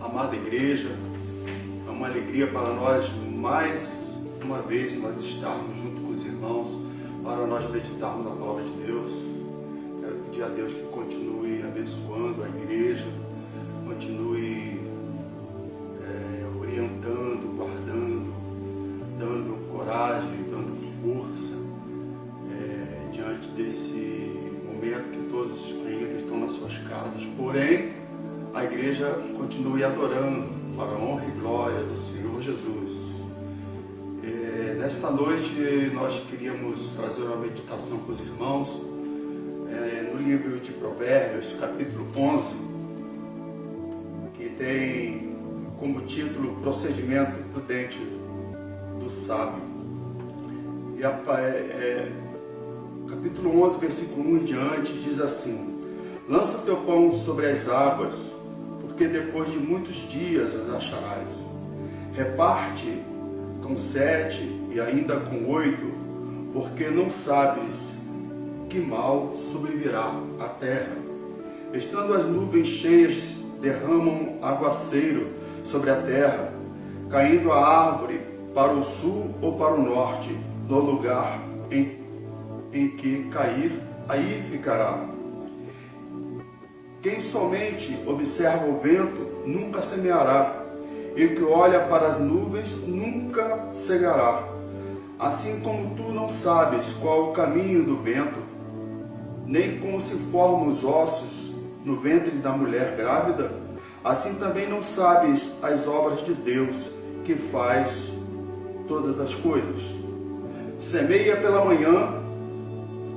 Amada igreja, é uma alegria para nós mais uma vez nós estarmos junto com os irmãos para nós meditarmos na palavra de Deus. Quero pedir a Deus que continue abençoando a igreja, continue orientando, guardando, dando coragem, dando força diante desse momento que todos ainda estão nas suas casas. Porém, a igreja continue adorando para a honra e glória do Senhor Jesus. Nesta noite nós queríamos trazer uma meditação para os irmãos no livro de Provérbios, capítulo 11, que tem como título Procedimento Prudente do Sábio. E capítulo 11, versículo 1 em diante, diz assim: lança teu pão sobre as águas, porque depois de muitos dias as acharás. Reparte com 7 e ainda com 8, porque não sabes que mal sobrevirá à terra. Estando as nuvens cheias, derramam aguaceiro sobre a terra, caindo a árvore para o sul ou para o norte, no lugar em que cair, aí ficará. Quem somente observa o vento nunca semeará, e o que olha para as nuvens nunca cegará. Assim como tu não sabes qual o caminho do vento, nem como se formam os ossos no ventre da mulher grávida, assim também não sabes as obras de Deus, que faz todas as coisas. Semeia pela manhã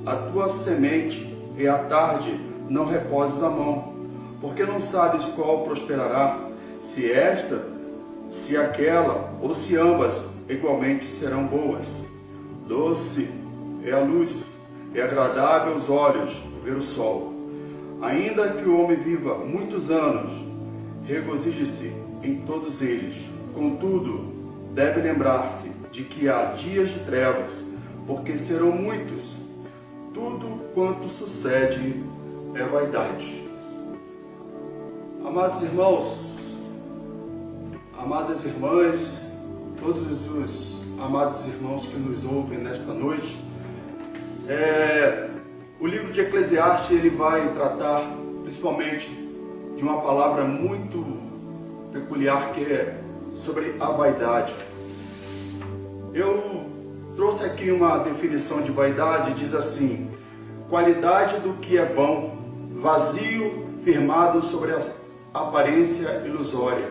a tua semente, e à tarde não reposes a mão, porque não sabes qual prosperará, se esta, se aquela, ou se ambas igualmente serão boas. Doce é a luz, é agradável aos olhos ver o sol. Ainda que o homem viva muitos anos, regozije-se em todos eles. Contudo, deve lembrar-se de que há dias de trevas, porque serão muitos. Tudo quanto sucede é vaidade. Amados irmãos, amadas irmãs, todos os amados irmãos que nos ouvem nesta noite, o livro de Eclesiastes ele vai tratar principalmente de uma palavra muito peculiar, que é sobre a vaidade. Eu trouxe aqui uma definição de vaidade, diz assim: qualidade do que é vão, vazio firmado sobre a aparência ilusória,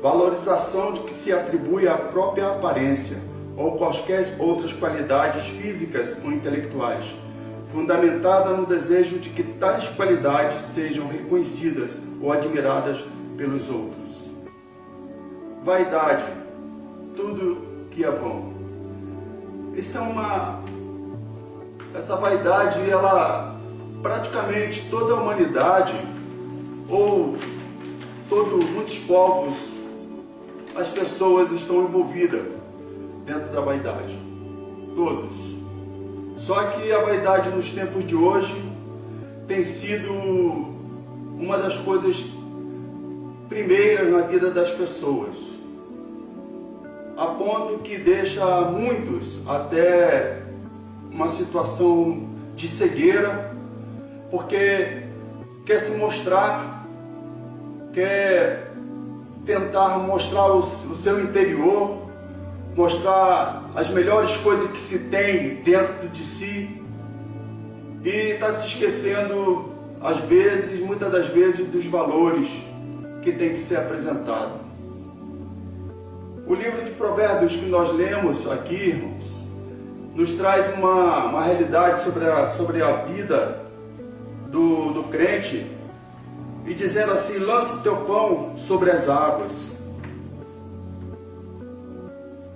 valorização de que se atribui à própria aparência ou quaisquer outras qualidades físicas ou intelectuais, fundamentada no desejo de que tais qualidades sejam reconhecidas ou admiradas pelos outros. Vaidade, tudo que é vão. Essa vaidade, ela praticamente toda a humanidade, ou muitos povos, as pessoas estão envolvidas dentro da vaidade. Todos. Só que a vaidade nos tempos de hoje tem sido uma das coisas primeiras na vida das pessoas, a ponto que deixa muitos até uma situação de cegueira, porque quer se mostrar, quer tentar mostrar o seu interior, mostrar as melhores coisas que se tem dentro de si, e está se esquecendo, às vezes, muitas das vezes, dos valores que tem que ser apresentado. O livro de Provérbios que nós lemos aqui, irmãos, nos traz uma realidade sobre a vida do crente, e dizendo assim: lança teu pão sobre as águas,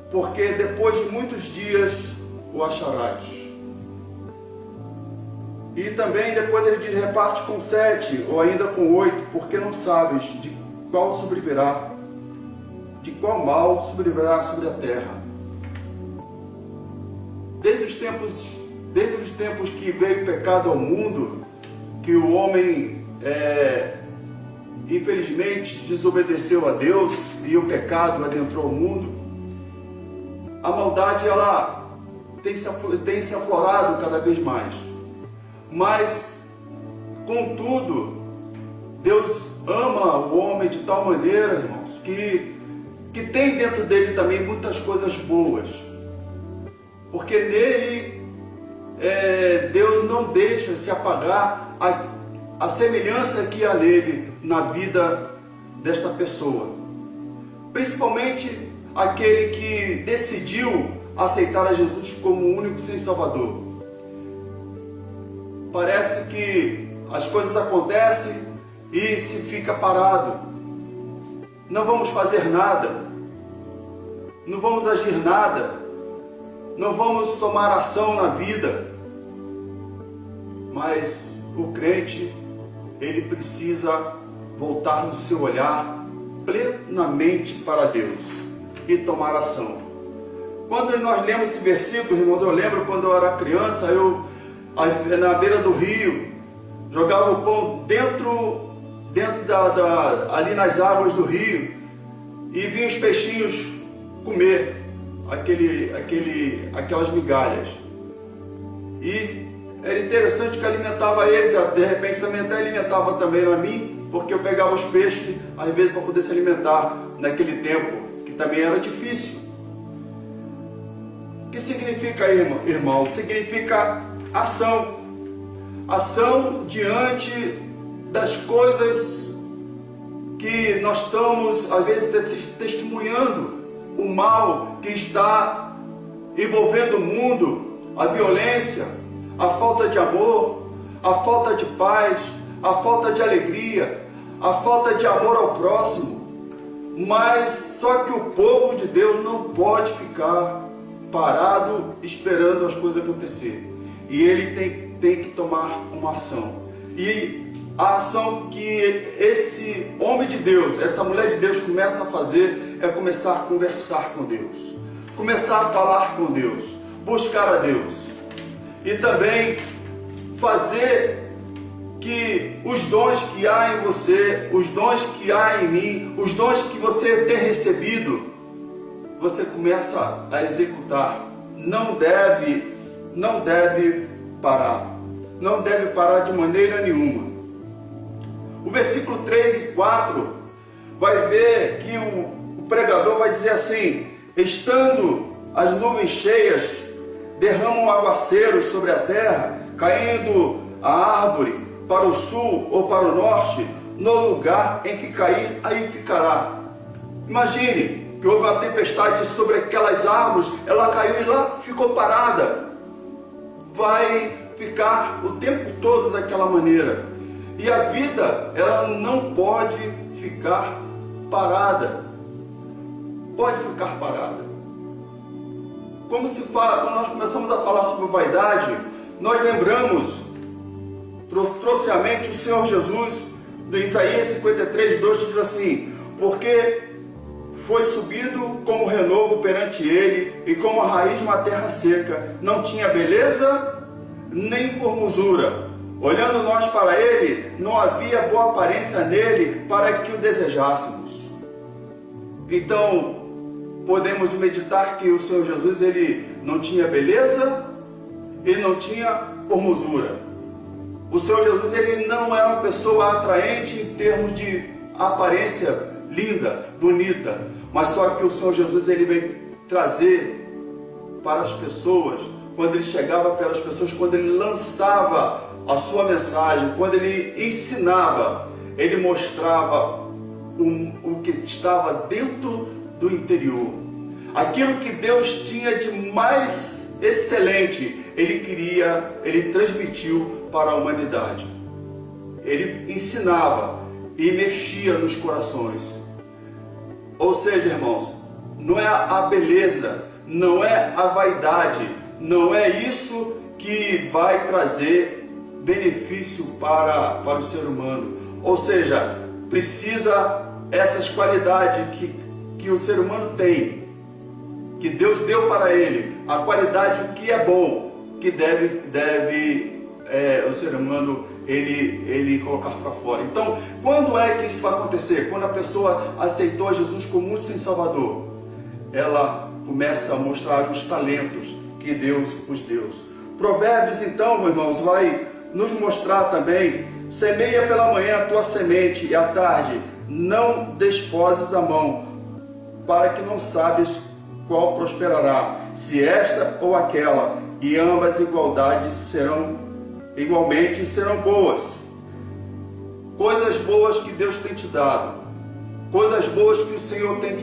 porque depois de muitos dias o acharás. E também depois ele diz: reparte com 7 ou ainda com 8, porque não sabes de qual sobrevirá, de qual mal sobrevirá sobre a terra. Desde os tempos que veio o pecado ao mundo, que o homem infelizmente desobedeceu a Deus e o pecado adentrou o mundo, a maldade ela tem se aflorado cada vez mais. Mas, contudo, Deus ama o homem de tal maneira, irmãos, que tem dentro dele também muitas coisas boas. Porque nele, Deus não deixa se apagar a semelhança que há nele na vida desta pessoa. Principalmente aquele que decidiu aceitar a Jesus como o único Senhor e Salvador. Parece que as coisas acontecem e se fica parado. Não vamos fazer nada, não vamos agir nada, não vamos tomar ação na vida. Mas o crente, ele precisa voltar o seu olhar plenamente para Deus e tomar ação. Quando nós lemos esse versículo, irmãos, eu lembro quando eu era criança, eu na beira do rio, jogava o pão dentro ali nas águas do rio e vinha os peixinhos comer aquelas migalhas. E era interessante que alimentava eles, de repente também até alimentava também a mim, porque eu pegava os peixes às vezes para poder se alimentar naquele tempo, que também era difícil. O que significa, irmão? Significa ação. Ação diante das coisas que nós estamos, às vezes, testemunhando, o mal que está envolvendo o mundo, a violência, a falta de amor, a falta de paz, a falta de alegria, a falta de amor ao próximo. Mas só que o povo de Deus não pode ficar parado esperando as coisas acontecer. E ele tem que tomar uma ação. E a ação que esse homem de Deus, essa mulher de Deus começa a fazer é começar a conversar com Deus, começar a falar com Deus, buscar a Deus. E também fazer que os dons que há em você, os dons que há em mim, os dons que você tem recebido, você começa a executar. Não deve parar. Não deve parar de maneira nenhuma. O versículo 3 e 4 vai ver que o pregador vai dizer assim: estando as nuvens cheias, derramam um aguaceiro sobre a terra, caindo a árvore para o sul ou para o norte, no lugar em que cair, aí ficará. Imagine que houve uma tempestade sobre aquelas árvores, ela caiu e lá ficou parada. Vai ficar o tempo todo daquela maneira. E a vida, ela não pode ficar parada. Pode ficar parada. Como se fala, quando nós começamos a falar sobre vaidade, nós lembramos, trouxe à mente o Senhor Jesus, do Isaías 53, 2, diz assim: porque foi subido como renovo perante ele, e como a raiz de uma terra seca, não tinha beleza nem formosura. Olhando nós para ele, não havia boa aparência nele para que o desejássemos. Então, podemos meditar que o Senhor Jesus, ele não tinha beleza e não tinha formosura. O Senhor Jesus, ele não era uma pessoa atraente em termos de aparência linda, bonita, mas só que o Senhor Jesus, ele veio trazer para as pessoas, quando ele chegava pelas pessoas, quando ele lançava a sua mensagem, quando ele ensinava, ele mostrava o que estava dentro do interior. Aquilo que Deus tinha de mais excelente, ele transmitiu para a humanidade. Ele ensinava e mexia nos corações. Ou seja, irmãos, não é a beleza, não é a vaidade, não é isso que vai trazer benefício para o ser humano. Ou seja, precisa essas qualidades que o ser humano tem, que Deus deu para ele, a qualidade, o que é bom, que deve o ser humano ele colocar para fora. Então, quando é que isso vai acontecer? Quando a pessoa aceitou Jesus como único e Salvador, ela começa a mostrar os talentos que Deus os deu. Provérbios, então, meus irmãos, vai nos mostrar também: semeia pela manhã a tua semente e à tarde não desposes a mão, para que não sabes qual prosperará, se esta ou aquela, e ambas igualmente serão boas. Coisas boas que Deus tem te dado, coisas boas que o Senhor tem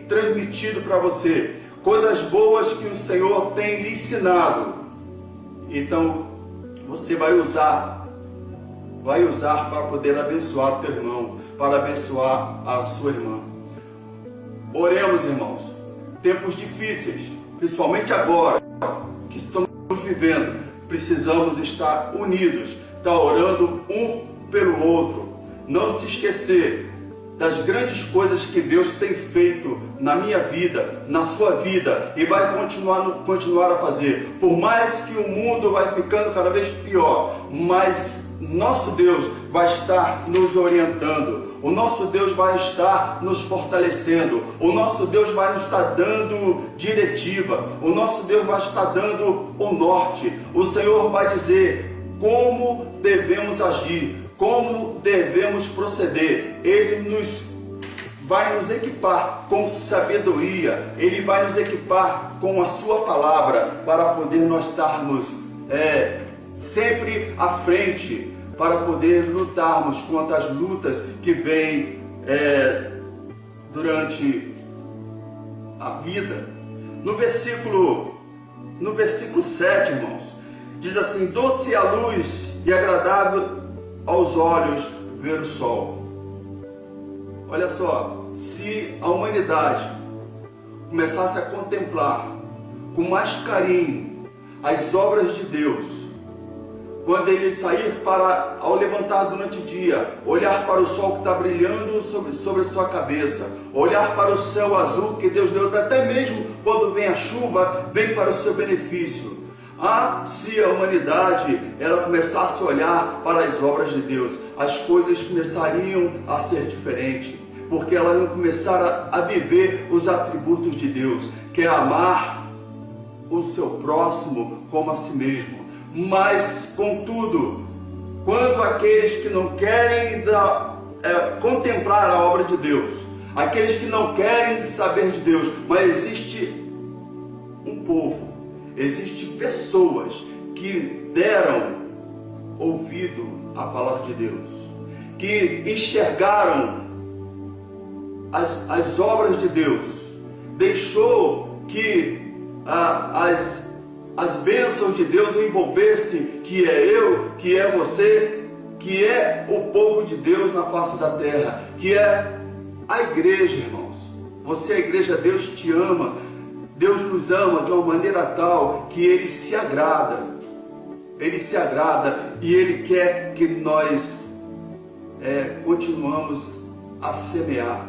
transmitido para você, coisas boas que o Senhor tem lhe ensinado. Então você vai usar para poder abençoar o teu irmão, para abençoar a sua irmã. Oremos, irmãos. Tempos difíceis, principalmente agora que estamos vivendo, precisamos estar unidos, estar orando um pelo outro. Não se esquecer das grandes coisas que Deus tem feito na minha vida, na sua vida, e vai continuar a fazer. Por mais que o mundo vai ficando cada vez pior, mas nosso Deus vai estar nos orientando, o nosso Deus vai estar nos fortalecendo, o nosso Deus vai nos estar dando diretiva, o nosso Deus vai estar dando o norte. O Senhor vai dizer como devemos agir, como devemos proceder. Ele vai nos equipar com sabedoria, Ele vai nos equipar com a sua palavra, para poder nós estarmos sempre à frente, para poder lutarmos contra as lutas que vêm durante a vida. No versículo 7, irmãos, diz assim: doce é a luz e agradável aos olhos ver o sol. Olha só, se a humanidade começasse a contemplar com mais carinho as obras de Deus, quando ele sair ao levantar durante o dia, olhar para o sol que está brilhando sobre a sua cabeça, olhar para o céu azul que Deus deu, até mesmo quando vem a chuva, vem para o seu benefício. Se a humanidade ela começasse a olhar para as obras de Deus, as coisas começariam a ser diferentes, porque elas iam começar a viver os atributos de Deus, que é amar o seu próximo como a si mesmo. Mas, contudo, quando aqueles que não querem contemplar a obra de Deus, aqueles que não querem saber de Deus, mas existe um povo, existem pessoas que deram ouvido à palavra de Deus, que enxergaram as obras de Deus, deixou que as bênçãos de Deus o envolvessem, que é eu, que é você, que é o povo de Deus na face da terra, que é a igreja, irmãos. Você é a igreja, Deus te ama. Deus nos ama de uma maneira tal que Ele se agrada e Ele quer que nós continuamos a semear,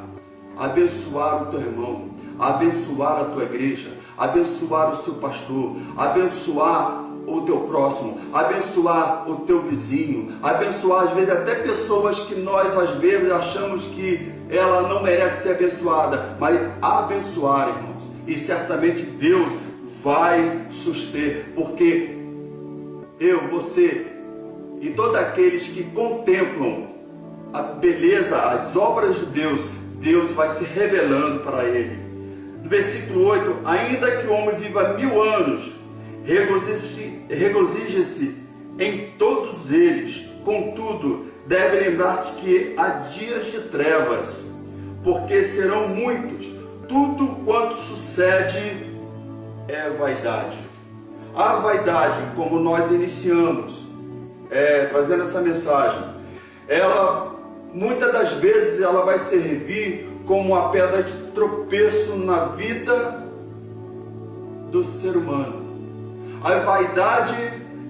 abençoar o teu irmão, abençoar a tua igreja, abençoar o seu pastor, abençoar o teu próximo, abençoar o teu vizinho, abençoar às vezes até pessoas que nós às vezes achamos que ela não merece ser abençoada, mas abençoar, irmãos. E certamente Deus vai suster, porque eu, você e todos aqueles que contemplam a beleza, as obras de Deus, Deus vai se revelando para ele. No versículo 8, ainda que o homem viva 1000 anos, regozije-se em todos eles, contudo, deve lembrar-te que há dias de trevas, porque serão muitos. Tudo quanto sucede é vaidade. A vaidade, como nós iniciamos trazendo essa mensagem, ela muitas das vezes ela vai servir como uma pedra de tropeço na vida do ser humano. A vaidade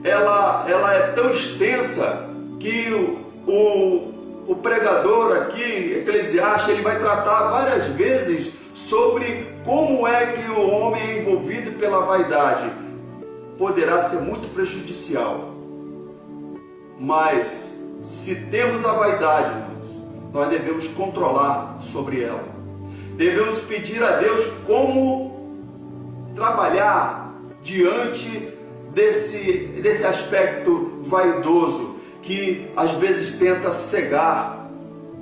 ela é tão extensa que o pregador aqui, Eclesiastes, ele vai tratar várias vezes sobre como é que o homem é envolvido pela vaidade. Poderá ser muito prejudicial. Mas se temos a vaidade, irmãos, nós devemos controlar sobre ela. Devemos pedir a Deus como trabalhar diante desse aspecto vaidoso que às vezes tenta cegar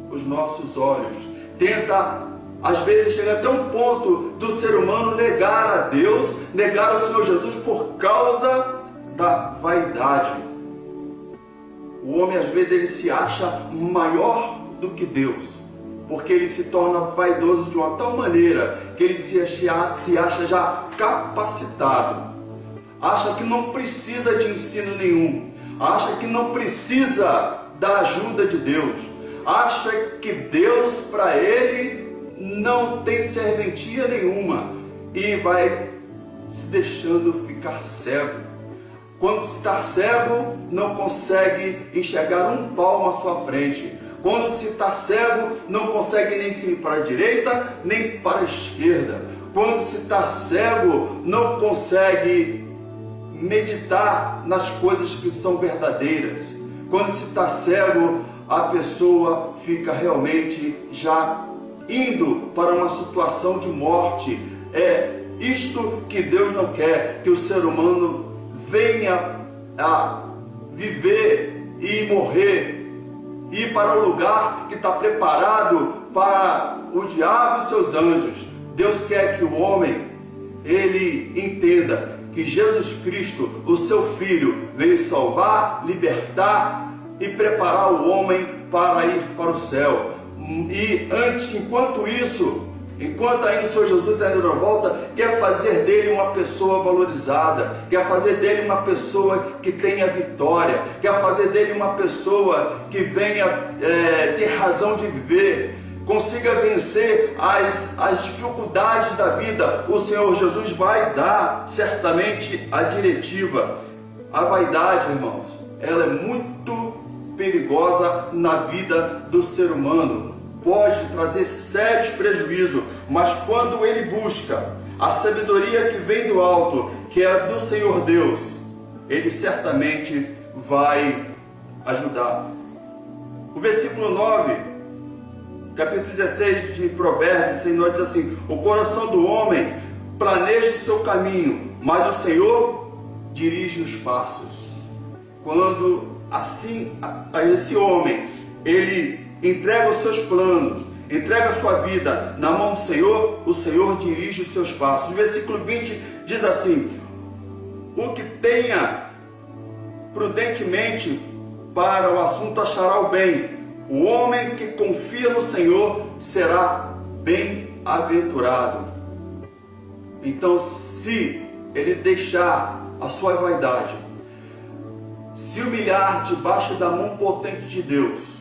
os nossos olhos, tenta às vezes chega até um ponto do ser humano negar a Deus, negar o Senhor Jesus por causa da vaidade. O homem às vezes ele se acha maior do que Deus, porque ele se torna vaidoso de uma tal maneira que ele se acha já capacitado, acha que não precisa de ensino nenhum, acha que não precisa da ajuda de Deus, acha que Deus para ele não tem serventia nenhuma e vai se deixando ficar cego. Quando está cego, não consegue enxergar um palmo à sua frente. Quando se está cego, não consegue nem se ir para a direita, nem para a esquerda. Quando se está cego, não consegue meditar nas coisas que são verdadeiras. Quando se está cego, a pessoa fica realmente já indo para uma situação de morte. É isto que Deus não quer, que o ser humano venha a viver e morrer, ir para o lugar que está preparado para o diabo e seus anjos. Deus quer que o homem, ele entenda que Jesus Cristo, o seu Filho, veio salvar, libertar e preparar o homem para ir para o céu. E enquanto ainda o Senhor Jesus ainda não volta, quer fazer dele uma pessoa valorizada, quer fazer dele uma pessoa que tenha vitória, quer fazer dele uma pessoa que venha ter razão de viver, consiga vencer as dificuldades da vida. O Senhor Jesus vai dar certamente a diretiva. A vaidade, irmãos, ela é muito perigosa na vida do ser humano. Pode trazer sérios prejuízos, mas quando ele busca a sabedoria que vem do alto, que é do Senhor Deus, ele certamente vai ajudar. O versículo 9, capítulo 16 de Provérbios, o Senhor diz assim: o coração do homem planeja o seu caminho, mas o Senhor dirige os passos. Quando assim esse homem, ele entrega os seus planos, entrega a sua vida na mão do Senhor, o Senhor dirige os seus passos. O versículo 20 diz assim: o que tenha prudentemente para o assunto achará o bem. O homem que confia no Senhor será bem-aventurado. Então, se ele deixar a sua vaidade, se humilhar debaixo da mão potente de Deus,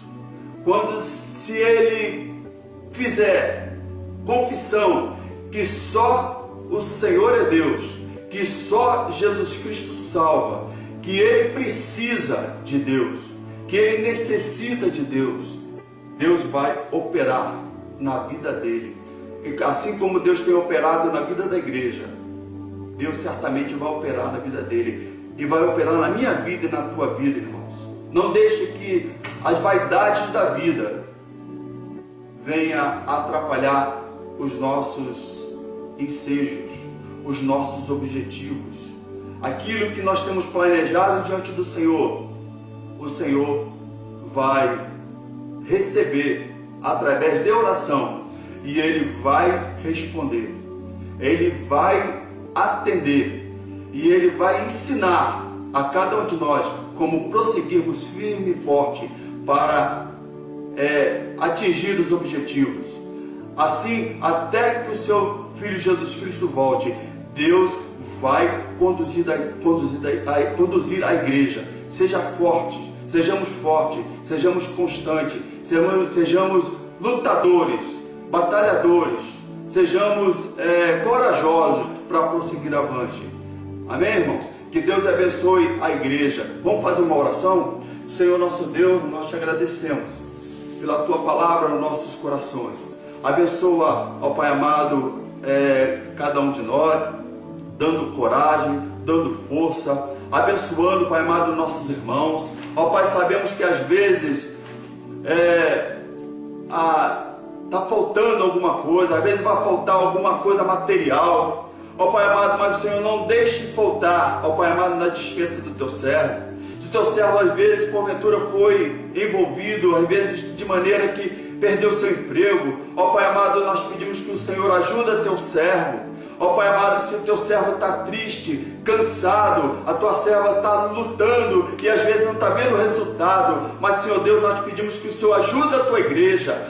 se ele fizer confissão que só o Senhor é Deus, que só Jesus Cristo salva, que ele precisa de Deus, que ele necessita de Deus, Deus vai operar na vida dele. Assim como Deus tem operado na vida da igreja, Deus certamente vai operar na vida dele e vai operar na minha vida e na tua vida, irmãos. Não deixe que as vaidades da vida venha atrapalhar os nossos ensejos, os nossos objetivos, aquilo que nós temos planejado diante do Senhor. O Senhor vai receber através de oração e Ele vai responder, Ele vai atender e Ele vai ensinar a cada um de nós como prosseguirmos firme e forte para atingir os objetivos. Assim, até que o seu Filho Jesus Cristo volte, Deus vai conduzir a igreja. Sejamos fortes, sejamos constantes, sejamos lutadores, batalhadores, sejamos corajosos para prosseguir avante. Amém, irmãos? Que Deus abençoe a igreja. Vamos fazer uma oração? Senhor nosso Deus, nós te agradecemos pela tua palavra nos nossos corações. Abençoa, ó Pai amado, cada um de nós, dando coragem, dando força, abençoando, Pai amado, nossos irmãos. Ó Pai, sabemos que às vezes está faltando alguma coisa, às vezes vai faltar alguma coisa material, ó Pai amado, mas o Senhor não deixe faltar, ó Pai amado, na dispensa do teu servo. Se teu servo às vezes porventura foi envolvido, às vezes de maneira que perdeu seu emprego, ó Pai amado, nós pedimos que o Senhor ajude teu servo. Ó Pai amado, se o teu servo está triste, cansado, a tua serva está lutando e às vezes não está vendo o resultado, mas Senhor Deus, nós te pedimos que o Senhor ajude a tua igreja,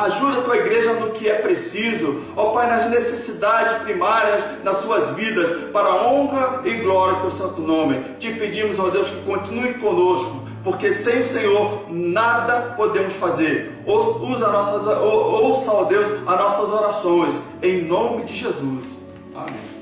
ajuda a tua igreja no que é preciso, ó Pai, nas necessidades primárias nas suas vidas, para a honra e glória do teu santo nome. Te pedimos, ó Deus, que continue conosco, porque sem o Senhor nada podemos fazer. Ouça, ó Deus, as nossas orações, em nome de Jesus. Amém.